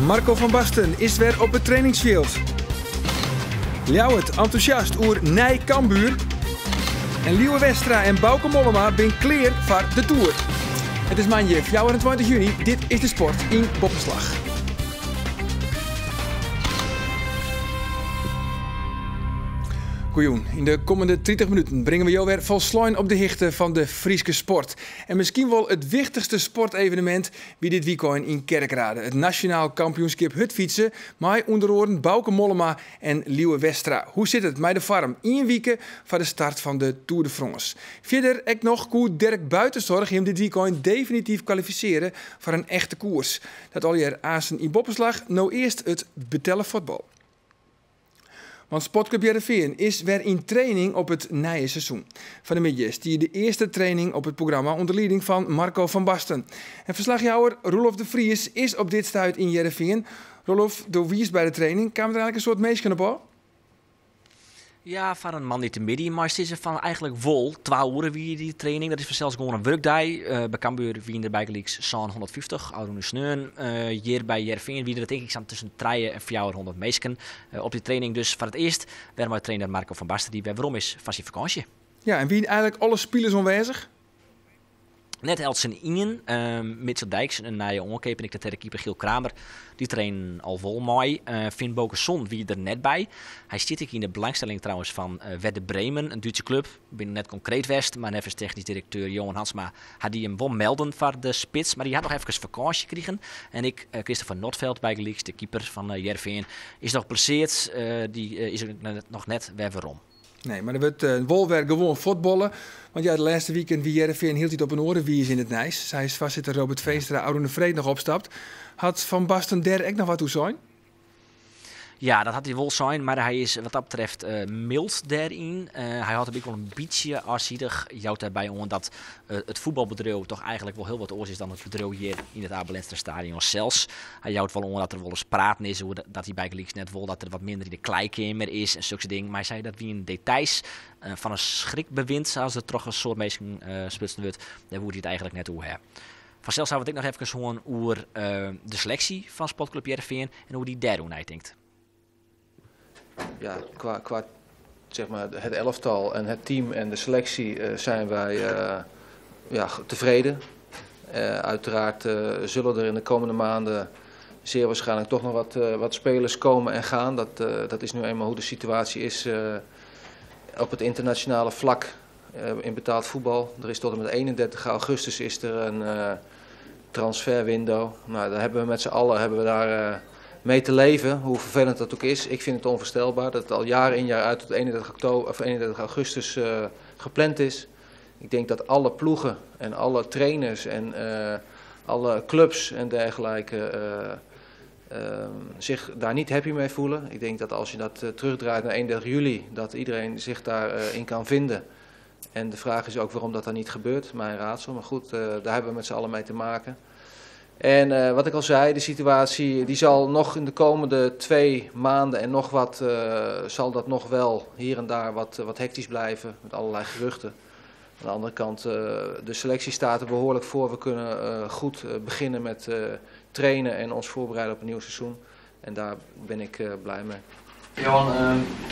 Marco van Basten is weer op het trainingsveld. Ljouwert enthousiast oer Nij Cambuur. En Liewe Westra en Bouke Mollema zijn klaar voor de Tour. Het is maandag 24 juni. Dit is de sport in Boppenslag. Goejoen, in de komende 30 minuten brengen we jou weer volslijn op de hichte van de Frieske sport. En misschien wel het wichtigste sportevenement wie dit weekend in Kerkrade. Het Nationaal Kampioenschap Hutfietsen, maar onder andere Bouke Mollema en Liewe Westra. Hoe zit het met de farm? 1 week voor de start van de Tour de France. Verder ook nog hoe Dirk Buitenzorg hem dit weekend definitief kwalificeren voor een echte koers. Dat al hier Azen in Boppenslag, nou eerst het betellen voetbal. Want Sportclub Heerenveen is weer in training op het nieuwe seizoen. Van de middags die de eerste training op het programma onder leiding van Marco van Basten. En verslagjouwer Roelof de Vries is op dit stuit in Heerenveen. Roelof, door wie is bij de training? Kwam er eigenlijk een soort meisje op al? Ja, van een man die te midden, maar het is er van eigenlijk vol 12 uur wie die training. Dat is vanzelfs gewoon een werkdag. Bij Cambuur wie in de bijgelijks 150, oude sneun. Hier bij Heerenveen wie er denk ik staan tussen 3 en 400 meisken op die training. Dus voor het eerst werden we trainer Marco van Basten die bij waarom is van zijn vakantie. Ja, en wie eigenlijk alle spelers aanwezig? Net Elsen Ingen, Mitchell Dijks, een nieuwe onkeeper, ik de keeper Giel Kramer. Die trainen al vol mooi. Finn Bogason wie er net bij. Hij zit ik in de belangstelling trouwens van Werder Bremen, een Duitse club. Binnen net concreet West, maar even technisch directeur Johan Hansma had die hem wel melden voor de spits. Maar die had nog even vakantie gekregen. En ik, Christopher Notveld bij Gelieks, de keeper van Heerenveen, is nog plezierd. Die is er nog net weer waarom. Nee, maar er wordt wolwerk gewoon voetballen. Want ja, de laatste weekend wie Heerenveen hield hij op een oren wie is in het Nijs. Zij is voorzitter Robert Veenstra, Arune Vreed nog opstapt. Had Van Basten der ook nog wat toe zijn? Ja, dat had hij wel zijn, maar hij is wat dat betreft mild daarin. Hij had wel een beetje afziedig. Jouwt daarbij omdat het voetbalbedrijf toch eigenlijk wel heel wat oors is dan het bedrijf hier in het Abelenstra stadion zelfs. Hij jouwt wel om dat er wel eens praten is, dat hij bij Gelieks net wil dat er wat minder in de kleikamer is en zulke dingen. Maar hij zei dat wie in details van een schrikbewind, zoals het toch een soort mensen splitsen wordt, daar moet hij het eigenlijk net hoe hebben. Vanzelfs zou ik nog even horen over de selectie van Sportclub Heerenveen en hoe die daar doen, hij denkt. Ja, qua zeg maar, het elftal en het team en de selectie zijn wij tevreden. Uiteraard zullen er in de komende maanden zeer waarschijnlijk toch nog wat spelers komen en gaan. Dat is nu eenmaal hoe de situatie is op het internationale vlak in betaald voetbal. Er is tot en met 31 augustus is er een transferwindow. Nou, daar hebben we met z'n allen daar mee te leven, hoe vervelend dat ook is. Ik vind het onvoorstelbaar dat het al jaar in jaar uit tot 31 augustus gepland is. Ik denk dat alle ploegen en alle trainers en alle clubs en dergelijke zich daar niet happy mee voelen. Ik denk dat als je dat terugdraait naar 31 juli, dat iedereen zich daarin kan vinden. En de vraag is ook waarom dat dan niet gebeurt, mijn raadsel. Maar goed, daar hebben we met z'n allen mee te maken. En wat ik al zei, de situatie die zal nog in de komende 2 maanden en nog wat, zal dat nog wel hier en daar wat hectisch blijven met allerlei geruchten. Aan de andere kant, de selectie staat er behoorlijk voor. We kunnen goed beginnen met trainen en ons voorbereiden op een nieuw seizoen. En daar ben ik blij mee. Johan,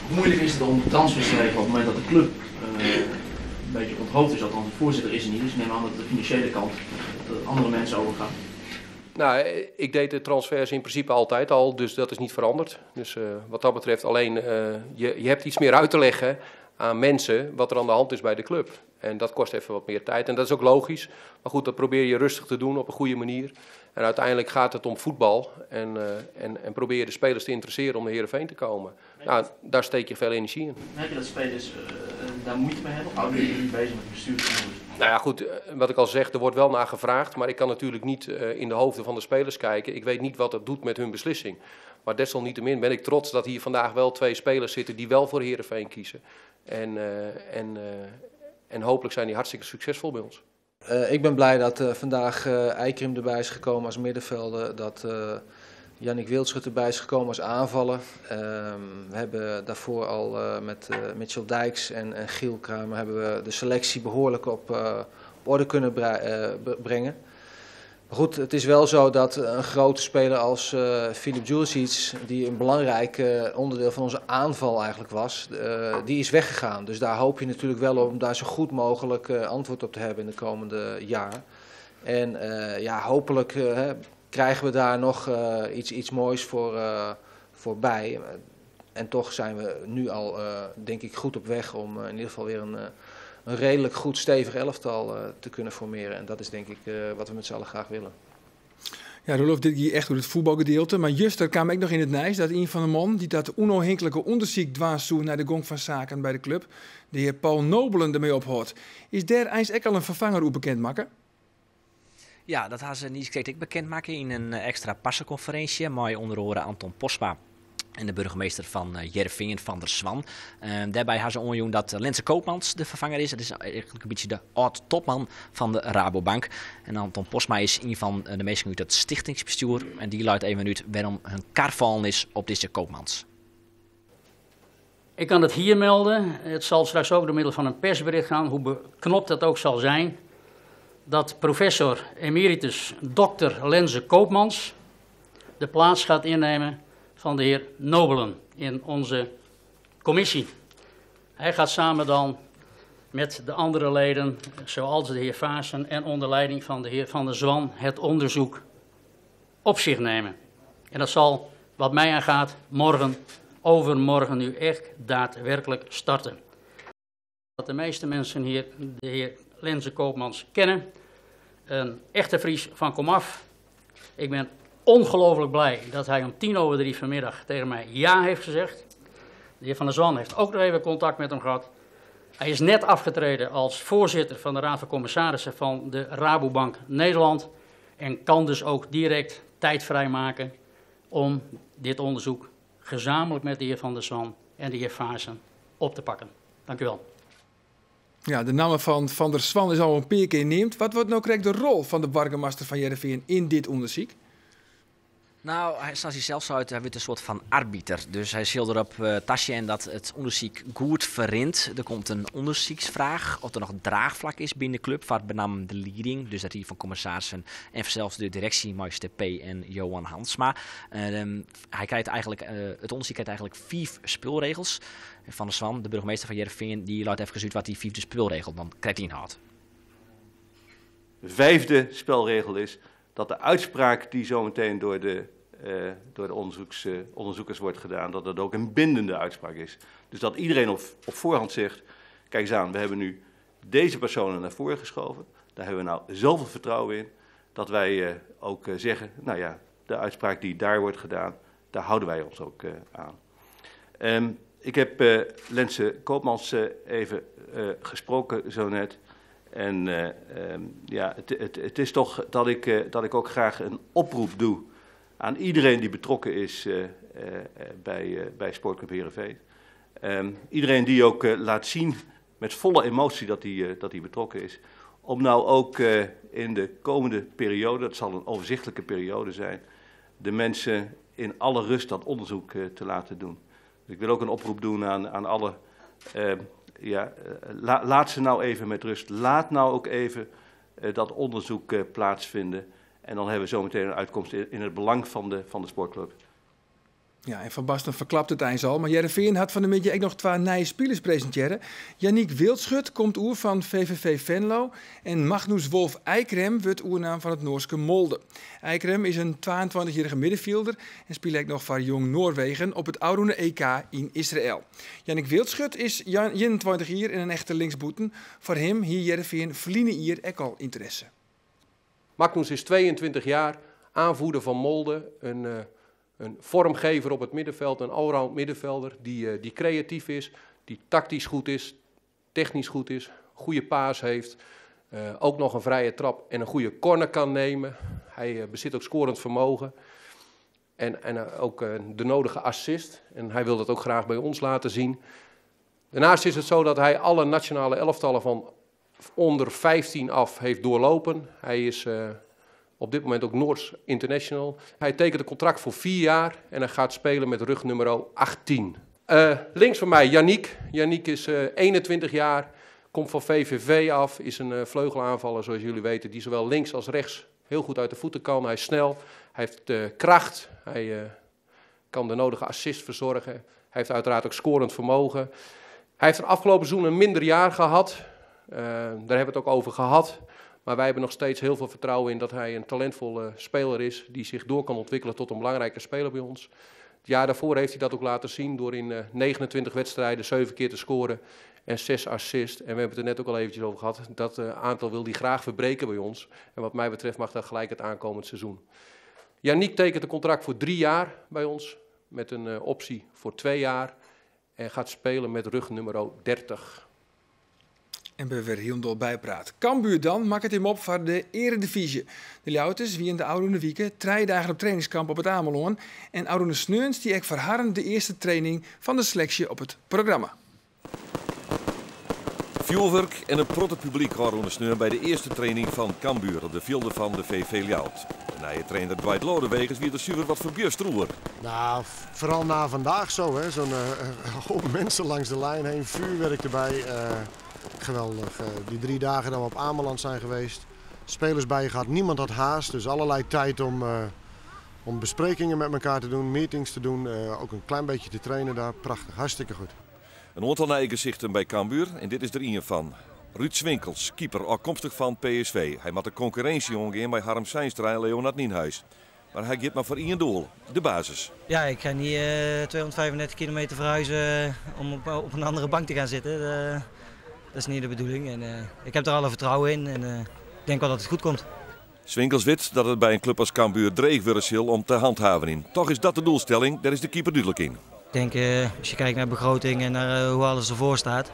hoe moeilijk is het om transfers te regelen op het moment dat de club een beetje onthoofd is? Althans, de voorzitter is er niet, dus ik neem aan dat de financiële kant dat andere mensen overgaan. Nou, ik deed de transfers in principe altijd al, dus dat is niet veranderd. Dus wat dat betreft alleen, je hebt iets meer uit te leggen aan mensen wat er aan de hand is bij de club. En dat kost even wat meer tijd en dat is ook logisch. Maar goed, dat probeer je rustig te doen op een goede manier. En uiteindelijk gaat het om voetbal en probeer je de spelers te interesseren om naar Heerenveen te komen. Nou, daar steek je veel energie in. Merk je dat spelers daar moeite mee hebben of houden jullie niet bezig met het bestuur? Nou ja, goed, wat ik al zeg, er wordt wel naar gevraagd, maar ik kan natuurlijk niet in de hoofden van de spelers kijken. Ik weet niet wat dat doet met hun beslissing. Maar desalniettemin ben ik trots dat hier vandaag wel 2 spelers zitten die wel voor Heerenveen kiezen. En hopelijk zijn die hartstikke succesvol bij ons. Ik ben blij dat vandaag Eikrim erbij is gekomen als middenvelder, dat Jannik Wildschut erbij is gekomen als aanvaller. We hebben daarvoor al met Mitchell Dijks en Giel Kramer hebben we de selectie behoorlijk op orde kunnen brengen. Maar goed, het is wel zo dat een grote speler als Filip Djuricic, die een belangrijk onderdeel van onze aanval eigenlijk was, die is weggegaan. Dus daar hoop je natuurlijk wel om daar zo goed mogelijk antwoord op te hebben in de komende jaar. En hopelijk krijgen we daar nog iets moois voor bij. En toch zijn we nu al, denk ik, goed op weg om in ieder geval weer een redelijk goed stevig elftal te kunnen formeren. En dat is denk ik wat we met z'n allen graag willen. Ja, Roelof, dit ging echt door het voetbalgedeelte. Maar juist, er kwam ik nog in het nieuws dat een van de mannen die dat onafhankelijke onderzoek dwaas toe naar de gong van zaken bij de club, de heer Paul Nobelen, ermee ophoudt. Is daar eigenlijk al een vervanger op bekend maken? Ja, dat had ze niet ik bekend maken in een extra passenconferentie. Maar onder andere Anton Posma en de burgemeester van Heerenveen, Van der Swan. Daarbij hebben ze onjoen dat Lense Koopmans de vervanger is. Dat is eigenlijk een beetje de oud-topman van de Rabobank. En Anton Posma is een van de meesten uit het stichtingsbestuur. En die luidt even uit waarom hun kar vallen is op deze Koopmans. Ik kan het hier melden. Het zal straks ook door middel van een persbericht gaan, hoe beknopt dat ook zal zijn. Dat professor emeritus Dr. Lense Koopmans de plaats gaat innemen van de heer Nobelen in onze commissie. Hij gaat samen dan met de andere leden, zoals de heer Vaassen en onder leiding van de heer Van der Zwan, het onderzoek op zich nemen. En dat zal, wat mij aangaat, overmorgen nu echt daadwerkelijk starten. Dat de meeste mensen hier de heer Lense Koopmans kennen. Een echte Fries van komaf. Ik ben ongelooflijk blij dat hij om 2:10 vanmiddag tegen mij ja heeft gezegd. De heer Van der Zwan heeft ook nog even contact met hem gehad. Hij is net afgetreden als voorzitter van de Raad van Commissarissen van de Rabobank Nederland. En kan dus ook direct tijd vrijmaken om dit onderzoek gezamenlijk met de heer Van der Zwan en de heer Vaassen op te pakken. Dank u wel. Ja, de naam van Van der Swan is al een paar keer neemt. Wat wordt nou correct de rol van de burgemeester van Heerenveen in dit onderzoek? Nou, zoals hij zelf zou hij wordt een soort van arbiter. Dus hij zult erop tasje en dat het onderzoek goed verrint. Er komt een onderzoeksvraag of er nog draagvlak is binnen de club voor benam de leiding. Dus dat hij van commissarissen en zelfs de directie, Meister P. en Johan Hansma. Hij krijgt eigenlijk, het onderzoek krijgt eigenlijk 5 speelregels. Van der Swan, de burgemeester van Heerenveen, die laat even gezien wat die 5e speelregel dan krijgt inhoudt. De 5e spelregel is dat de uitspraak die zometeen door de onderzoekers wordt gedaan, dat dat ook een bindende uitspraak is. Dus dat iedereen op voorhand zegt, kijk eens aan, we hebben nu deze personen naar voren geschoven. Daar hebben we nou zoveel vertrouwen in, dat wij ook zeggen, nou ja, de uitspraak die daar wordt gedaan, daar houden wij ons ook aan. Ik heb Lense Koopmans even gesproken zo net. En het is toch dat ik ook graag een oproep doe aan iedereen die betrokken is bij Sportclub Heerenveen. Iedereen die ook laat zien met volle emotie dat hij betrokken is. Om nou ook in de komende periode, dat zal een overzichtelijke periode zijn, de mensen in alle rust dat onderzoek te laten doen. Dus ik wil ook een oproep doen aan alle... laat ze nou even met rust. Laat nou ook even dat onderzoek plaatsvinden. En dan hebben we zometeen een uitkomst in het belang van de sportclub. Ja, en Van Basten verklapt het eens al. Maar Heerenveen had van de middag ook nog 2 nieuwe spelers presenteren. Yannick Wildschut komt oer van VVV Venlo. En Magnus Wolf Eikrem wordt oernaam van het Noorske Molde. Eikrem is een 22-jarige middenvelder en speelt ook nog voor Jong Noorwegen op het oude EK in Israël. Yannick Wildschut is 21 jaar en een echte linksboeten. Voor hem hier Heerenveen verliezen hier ook al interesse. Magnus is 22 jaar, aanvoerder van Molde, een vormgever op het middenveld, een allround middenvelder die creatief is, die tactisch goed is, technisch goed is, goede paas heeft, ook nog een vrije trap en een goede corner kan nemen. Hij bezit ook scorend vermogen en ook de nodige assist en hij wil dat ook graag bij ons laten zien. Daarnaast is het zo dat hij alle nationale elftallen van onder 15 af heeft doorlopen. Hij is op dit moment ook Noors International. Hij tekent een contract voor 4 jaar en hij gaat spelen met rugnummer 18. Links van mij Yannick. Yannick is 21 jaar, komt van VVV af, is een vleugelaanvaller zoals jullie weten, die zowel links als rechts heel goed uit de voeten kan. Hij is snel, hij heeft kracht, hij kan de nodige assist verzorgen. Hij heeft uiteraard ook scorend vermogen. Hij heeft een afgelopen seizoen een minder jaar gehad. Daar hebben we het ook over gehad. Maar wij hebben nog steeds heel veel vertrouwen in dat hij een talentvolle speler is. Die zich door kan ontwikkelen tot een belangrijke speler bij ons. Het jaar daarvoor heeft hij dat ook laten zien door in 29 wedstrijden 7 keer te scoren en 6 assists. En we hebben het er net ook al eventjes over gehad. Dat aantal wil hij graag verbreken bij ons. En wat mij betreft mag dat gelijk het aankomend seizoen. Yannick tekent een contract voor 3 jaar bij ons. Met een optie voor 2 jaar. En gaat spelen met rug nummer 30. En we weer heel bijpraat. Cambuur dan maakt het hem op voor de Eredivisie. De Ljouters, wie in de oude weken 3 dagen op trainingskamp op het Ameloon. En oude Sneuns die ek verharren de eerste training van de selectie op het programma. Vuurwerk en een protte publiek waren Sneur bij de eerste training van Cambuur op de velden van de VV Ljout. Na je trainer Dwight Lodewegers wie de zuur wat verbjust roer. Nou, vooral na vandaag zo, hè. Zo'n hoop mensen langs de lijn heen, vuurwerk erbij. Geweldig. Die 3 dagen dat we op Ameland zijn geweest. Spelers bij je gehad, niemand had haast. Dus allerlei tijd om besprekingen met elkaar te doen, meetings te doen. Ook een klein beetje te trainen daar. Prachtig, hartstikke goed. Een aantal nieuwe gezichten bij Cambuur en dit is er een van. Ruud Swinkels, keeper afkomstig van PSV. Hij moet de concurrentie omgaan bij Harm Seinstra en Leonard Nienhuis. Maar hij gaat maar voor één doel, de basis. Ja, ik ga niet 235 kilometer verhuizen om op een andere bank te gaan zitten. Dat is niet de bedoeling. En, ik heb er alle vertrouwen in en ik denk wel dat het goed komt. Swinkels weet dat het bij een club als Cambuur dreig wordt om te handhaven in. Toch is dat de doelstelling, daar is de keeper duidelijk in. Ik denk, als je kijkt naar begroting en naar hoe alles ervoor staat,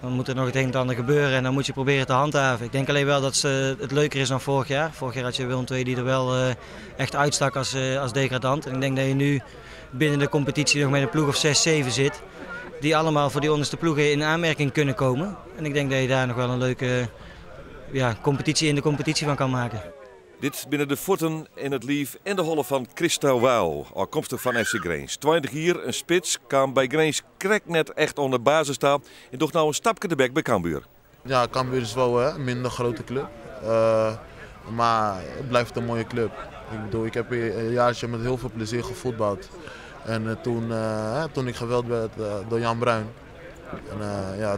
dan moet er nog het een en ander gebeuren en dan moet je proberen te handhaven. Ik denk alleen wel dat het leuker is dan vorig jaar. Vorig jaar had je Willem II die er wel echt uitstak als degradant. En ik denk dat je nu binnen de competitie nog met een ploeg of 6, 7 zit. Die allemaal voor die onderste ploegen in aanmerking kunnen komen. En ik denk dat je daar nog wel een leuke competitie in de competitie van kan maken. Dit binnen de voeten in het lief en de holle van Christa Wauw, afkomstig van FC Grains. 20 hier, een spits, kwam bij Grains krek net echt onder basis staan en toch nou een stapje de bek bij Cambuur. Ja, Cambuur is wel een minder grote club, maar het blijft een mooie club. Ik bedoel, ik heb hier een jaartje met heel veel plezier gevoetbald. En toen ik geweld werd door Jan Bruin,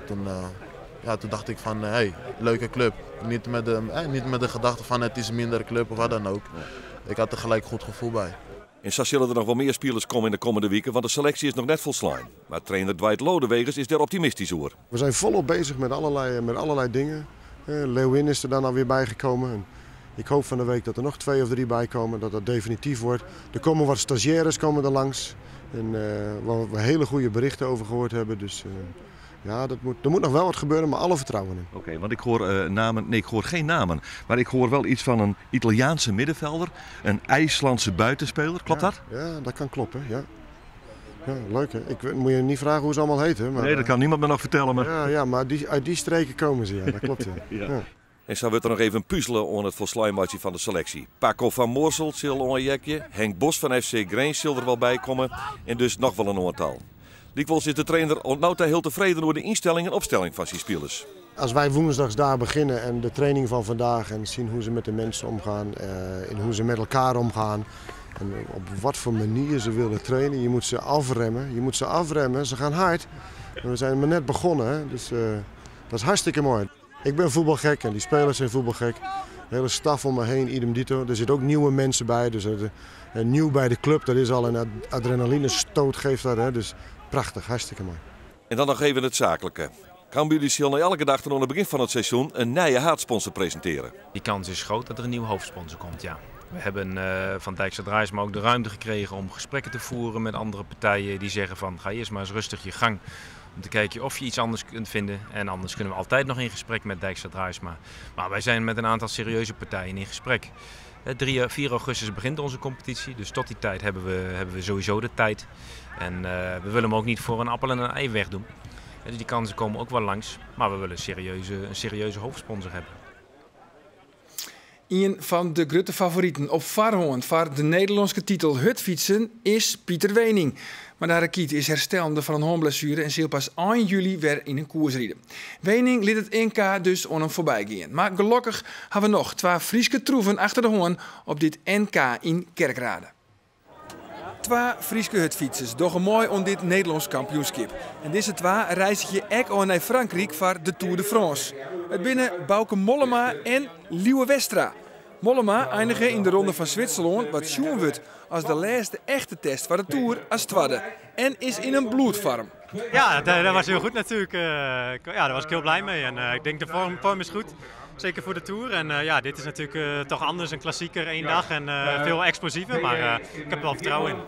toen dacht ik van, leuke club. Niet met de gedachte van het is een mindere club of wat dan ook. Ik had er gelijk goed gevoel bij. En zo zullen er nog wel meer spelers komen in de komende weken, want de selectie is nog net volslaan. Maar trainer Dwight Lodewegers is daar optimistisch over. We zijn volop bezig met allerlei dingen. Leeuwin is er dan alweer bijgekomen. En ik hoop van de week dat er nog 2 of 3 bij komen, dat dat definitief wordt. Er komen wat stagiaires er langs. En waar we hele goede berichten over gehoord hebben. Dus ja, er moet nog wel wat gebeuren, maar alle vertrouwen in. Oké, want ik hoor namen, nee ik hoor geen namen. Maar ik hoor wel iets van een Italiaanse middenvelder, een IJslandse buitenspeler. Klopt dat? Ja, dat kan kloppen, ja. Ja, leuk hè. Ik moet je niet vragen hoe ze allemaal heten. Maar, nee, dat kan niemand me nog vertellen. Maar... Ja, maar uit die streken komen ze, ja. Dat klopt ja. Ja. En zo wordt er nog even puzzelen om het volslijnmatje van de selectie. Paco van Moorsel zal onjekje, Henk Bos van FC Grains zal er wel bij komen en dus nog wel een aantal. Dikwijls is de trainer nou heel tevreden over de instelling en opstelling van zijn spelers. Als wij woensdags daar beginnen en de training van vandaag en zien hoe ze met de mensen omgaan en hoe ze met elkaar omgaan en op wat voor manier ze willen trainen. Je moet ze afremmen, ze gaan hard. En we zijn maar net begonnen, hè? Dus dat is hartstikke mooi. Ik ben voetbalgek en die spelers zijn voetbalgek. De hele staf om me heen, idem dito. Er zitten ook nieuwe mensen bij, dus nieuw bij de club, dat is al een adrenaline stoot geeft dat, hè? Dus prachtig, hartstikke mooi. En dan nog even het zakelijke. Cambuur zal elke dag tot het begin van het seizoen een nieuwe haatsponsor presenteren. Die kans is groot dat er een nieuwe hoofdsponsor komt, ja. We hebben van Dijkstra Draaisma ook de ruimte gekregen om gesprekken te voeren met andere partijen die zeggen van ga eerst maar eens rustig je gang om te kijken of je iets anders kunt vinden. En anders kunnen we altijd nog in gesprek met Dijkstra Draaisma. Maar wij zijn met een aantal serieuze partijen in gesprek. 4 augustus begint onze competitie, dus tot die tijd hebben we sowieso de tijd. En we willen hem ook niet voor een appel en een ei wegdoen. Dus die kansen komen ook wel langs, maar we willen een serieuze hoofdsponsor hebben. Een van de grote favorieten op voorhand voor de Nederlandse titel hutfietsen is Pieter Wening. Maar de rakiet is herstellende van een hoornblessure en zal pas 1 juli weer in een koers rijden. Wening liet het NK dus aan hem voorbij gaan. Maar gelukkig hebben we nog 2 Frieske troeven achter de hoorn op dit NK in Kerkrade. 2 Frieske hutfietsers doggen mooi om dit Nederlands kampioenschap. En deze 2 reizen je ook naar Frankrijk voor de Tour de France. Het binnen Bauke Mollema en Liewe Westra. Mollema eindigde in de ronde van Zwitserland wat zien wordt als de laatste echte test van de Tour als tweede. En is in een bloedvorm. Ja, dat was heel goed natuurlijk. Daar was ik heel blij mee. En ik denk de vorm is goed. Zeker voor de Tour. En dit is natuurlijk toch anders, een klassieker, 1 dag en veel explosiever. Maar ik heb er wel vertrouwen in.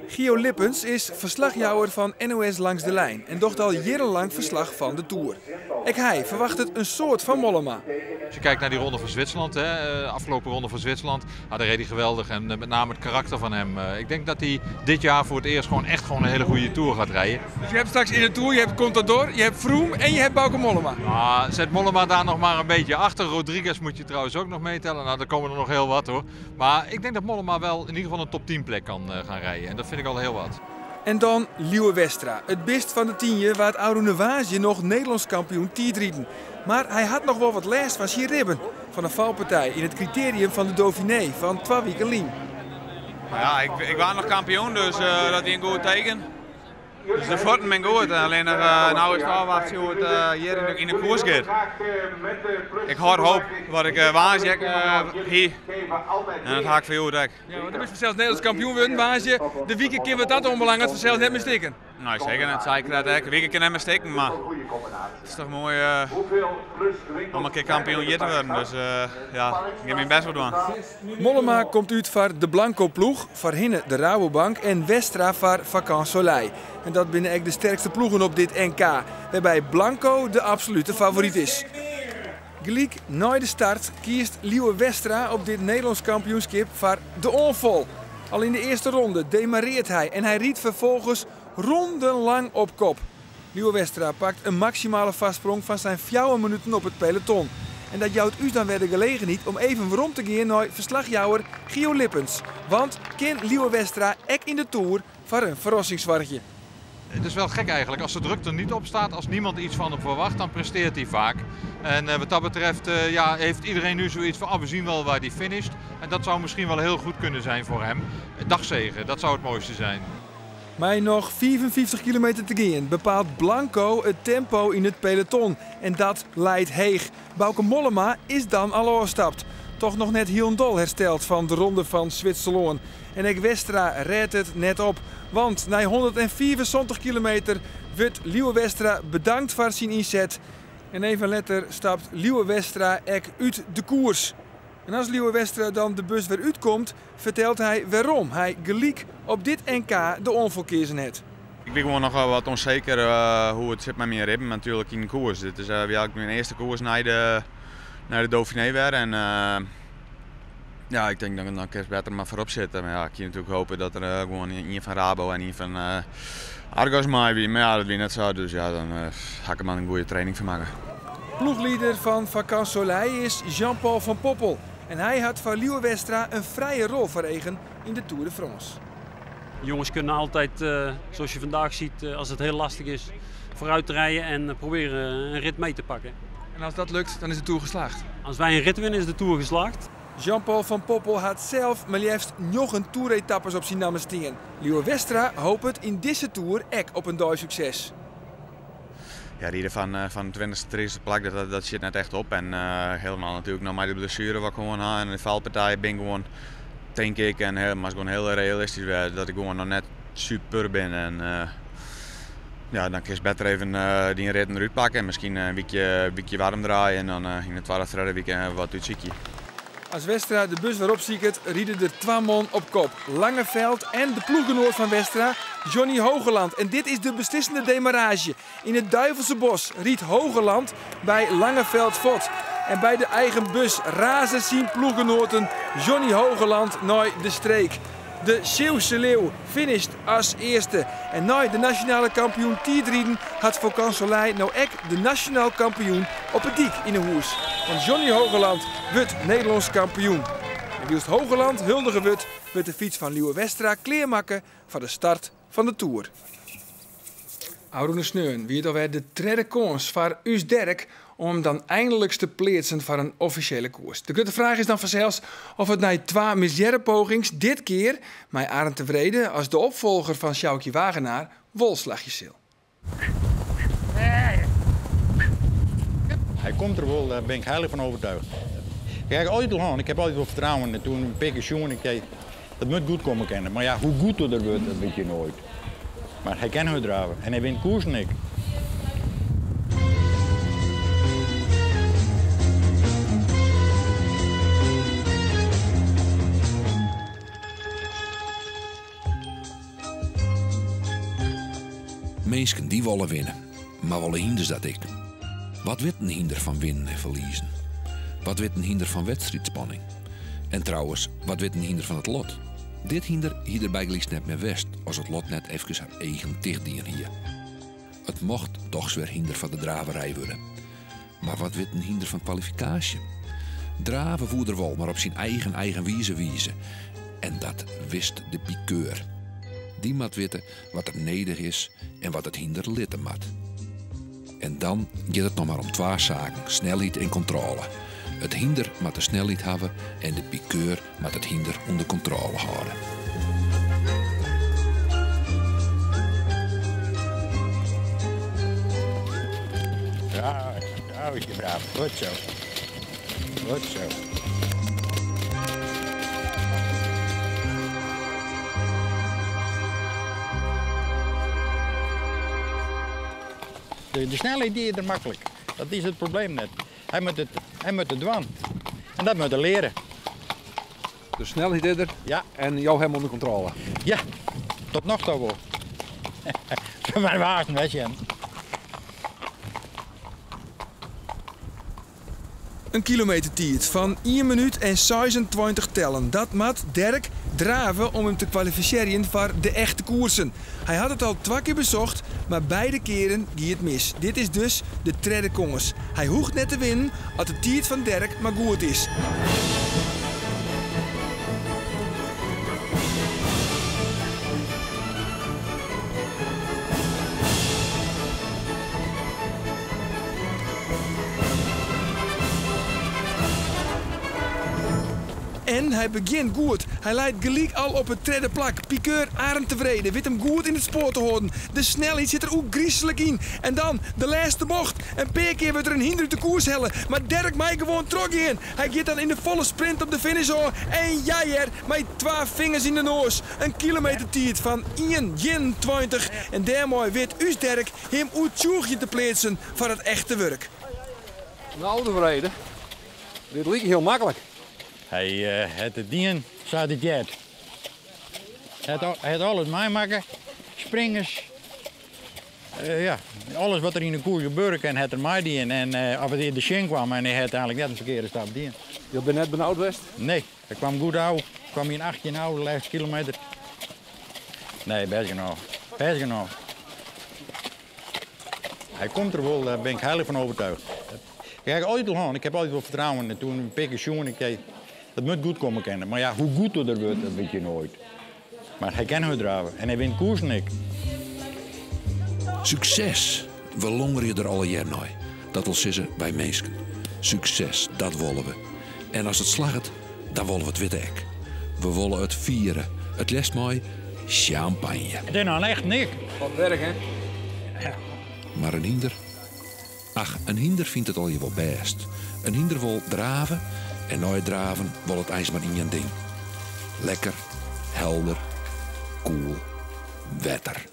Gio Lippens is verslagjouwer van NOS Langs de Lijn en docht al jarenlang verslag van de Tour. Hij verwacht het een soort van Mollema. Als je kijkt naar die ronde van Zwitserland, de afgelopen ronde van Zwitserland, daar reed hij geweldig. En met name het karakter van hem. Ik denk dat hij dit jaar voor het eerst echt een hele goede Tour gaat rijden. Dus je hebt straks in de Tour, je hebt Contador, je hebt Froome en je hebt Bauke Mollema. Zet Mollema daar nog maar een beetje achter. Rodriguez moet je trouwens ook nog meetellen. Nou, daar komen er nog heel wat hoor. Maar ik denk dat Mollema wel in ieder geval een top 10 plek kan gaan rijden. En dat vind ik al heel wat. En dan Liewe Westra, het best van de 10 waar het oude Nevage nog Nederlands kampioen tijdrijden. Maar hij had nog wel wat last van zijn ribben van een valpartij in het criterium van de Dauphiné van 2 weken lang. Ja, ik was nog kampioen, dus dat is een goed teken. Dus de voeten zijn goed, alleen nou is het afwacht hoe het hier in de koers gaat. Ik hoop wat ik waanzin hier en dat ga ik voor jou dek. Ja, want dan is zelfs Nederlands kampioen worden, waanzin. De weekend kan we dat onbelangrijk, het zelfs net mistikken. Nou zeker, dat zei ik dat ik. De weekend kan net mistikken, maar het is toch mooi om een keer kampioen hier te worden. Dus ja, ik heb mijn best voor doen. Mollema komt uit voor de Blanco ploeg, voor Hinne de Rabobank en Westra voor Vacances Soleil. En dat binnen echt de sterkste ploegen op dit NK, waarbij Blanco de absolute favoriet is. Gelijk na de start kiest Liewe Westra op dit Nederlands kampioenschap voor de onvol. Al in de eerste ronde demareert hij en hij riet vervolgens rondenlang op kop. Liewe Westra pakt een maximale vastsprong van zijn 4 minuten op het peloton. En dat jouwt u dan weer de gelegenheid om even waarom te gaan naar verslagjouwer Gio Lippens. Want kan Liewe Westra ook in de Tour voor een verrassingswarretje. Het is wel gek eigenlijk, als de druk er niet op staat, als niemand iets van hem verwacht, dan presteert hij vaak. En wat dat betreft heeft iedereen nu zoiets van, we zien wel waar hij finisht. En dat zou misschien wel heel goed kunnen zijn voor hem. Dagzegen, dat zou het mooiste zijn. Maar nog 55 kilometer te gaan bepaalt Blanco het tempo in het peloton. En dat leidt heeg. Bauke Mollema is dan al afgestapt. Toch nog net heel dol hersteld van de ronde van Zwitserland. En ook Westra redt het net op. Want na 174 kilometer wordt Liewe Westra bedankt voor zijn inzet. En even later stapt Liewe Westra ook uit de koers. En als Liewe Westra dan de bus weer uitkomt, vertelt hij waarom hij gelijk op dit NK de onvolkeersen heeft. Ik ben gewoon nog wel wat onzeker hoe het zit met mijn ribben natuurlijk in de koers. Dit is mijn eerste koers naar de Dauphiné weer. En ja, ik denk dat ik dan beter maar voorop zitten. Maar ja, ik kan natuurlijk hopen dat er gewoon een van Rabo en een van Argos mee. Maar ja, dat is net zo. Dus ja, dan ga ik er maar een goede training van maken. Ploegleider van Vacances Soleil is Jean-Paul van Poppel. En hij had voor Liewe Westra een vrije rol verregen in de Tour de France. Jongens kunnen altijd, zoals je vandaag ziet, als het heel lastig is, vooruit te rijden en proberen een rit mee te pakken. En als dat lukt, dan is de Tour geslaagd? Als wij een rit winnen, is de Tour geslaagd. Jean-Paul van Poppel had zelf maar liefst nog een Tour-etappes op zijn namen stingen. Liewe Westra hoopt het in deze Tour ook op een duidelijk succes. Ja, die van 20e, 30e plak, dat zit net echt op. En helemaal natuurlijk nog maar de blessure wat ik gewoon had. En de valpartij ben gewoon, denk ik, en maar gewoon heel realistisch dat ik gewoon nog net super ben. En ja, dan kun je beter even die rit eruit pakken en misschien een weekje warm draaien. En dan in het 12e week wat uitziekje. Als Westra de bus weer opziekert, rieden er 2 man op kop. Langeveld en de ploeggenoot van Westra, Johnny Hogeland. En dit is de beslissende demarrage. In het Duivelse Bos riet Hogeland bij Langeveld vort. En bij de eigen bus razen zijn ploeggenoten Johnny Hogeland naar de streek. De Zeeuwse Leeuw finisht als eerste. En na de nationale kampioen tijdrijden had voor Kanselij nou ook de nationaal kampioen op het diek in de hoes. Want Johnny Hogeland wordt Nederlands kampioen. En Wielst Hogeland huldige wordt met de fiets van Liewe Westra kleermakken voor de start van de Tour. Oude Sneun, wie het alweer de derde kans voor Us Derk om dan eindelijk te plaatsen voor een officiële koers. De grote vraag is dan vanzelfs of het na 2 misère pogings dit keer mij Arend tevreden als de opvolger van Sjoukje Wagenaar wolslagjes zal. Hij komt er wel, daar ben ik heilig van overtuigd. Kijk, ik heb altijd wel vertrouwen in toen een pensioen. Dat moet goed komen kennen. Maar ja, hoe goed het er wordt, dat weet je nooit. Maar hij kan uitdraven en hij wint koers en ik. Mensen die willen winnen, maar willen hinders dat ik. Wat weet een hinder van winnen en verliezen? Wat weet een hinder van wedstrijdspanning? En trouwens, wat weet een hinder van het lot? Dit hinder hier bij Glies net meer west, als het lot net even haar eigen dichtdien hier. Het mocht toch weer hinder van de draverij worden. Maar wat weet een hinder van kwalificatie? Draven voerder wel, maar op zijn eigen wijze. En dat wist de piqueur. Die moet weten wat er nedig is en wat het hinder litten moet. En dan gaat het nog maar om 2 zaken: snelheid en controle. Het hinder moet de snelheid hebben en de piqueur moet het hinder onder controle houden. Ja, je braaf. Goed zo. Goed zo. De snelheid die is er makkelijk. Dat is het probleem net. Hij moet het doen. En dat moet hij leren. De snelheid is er ja. En jou helemaal onder controle. Ja, tot nog toe wel. Maar waar weet je. Een kilometertijd van 1 minuut en 26 tellen. Dat moet Derk draven om hem te kwalificeren voor de echte koersen. Hij had het al 2 keer bezocht, maar beide keren ging het mis. Dit is dus de derde kans. Hij hoeft net te winnen als de tijd van Derk maar goed is. En hij begint goed. Hij leidt gelijk al op het derde plak. Piqueur Arend tevreden. Weet hem goed in het spoor te houden. De snelheid zit er ook griezelig in. En dan de laatste bocht. Een paar keer wordt er een hinder de koers hellen. Maar Derk mij gewoon trok in. Hij gaat dan in de volle sprint op de finish hoor. En jij met 2 vingers in de neus. Een kilometertijd van 1:20. En daarmee weet Us Derk hem uit te plaatsen voor het echte werk. Nou, tevreden. Dit liep heel makkelijk. Hij had het dien, zei het jet. Hij had alles meemaken, springers. Ja, alles wat er in de koers gebeurde kan, had er mij dien. En als het in de shin kwam en hij had eigenlijk net een verkeerde stap dien. Je bent net benauwd geweest? Nee, hij kwam goed uit. Kwam in 18 oude, de laatste kilometer. Nee, best genoeg. Best genoeg. Hij komt er wel, daar ben ik heilig van overtuigd. Kijk, ik heb altijd wel vertrouwen in toen een pensioen. Dat moet goed komen kennen. Maar ja, hoe goed het er wordt, dat weet je nooit. Maar hij kan uitdraven en hij wint koers en ik. Succes, we longeren je er alle jaar naar. Dat wil zeggen bij mensen. Succes, dat willen we. En als het slaagt, dan willen we het weer ek. We willen het vieren. Het lest mooi champagne. Het is nou echt niks. Wat werk, hè? Ja. Maar een hinder? Ach, een hinder vindt het al je wel best. Een hinder wil draven en nooit draven wil het ijs maar in je ding. Lekker, helder, koel, wetter.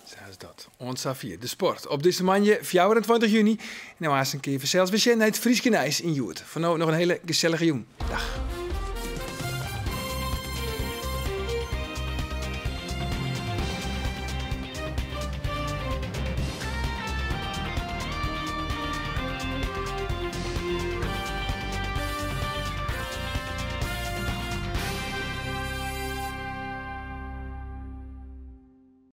Zo is dat. Ons Savier, de sport. Op deze manje, 24 juni. En nou was een keer zelfs weer naar het Frieske Nijs in Joert. Voor nu nog een hele gezellige jong. Dag.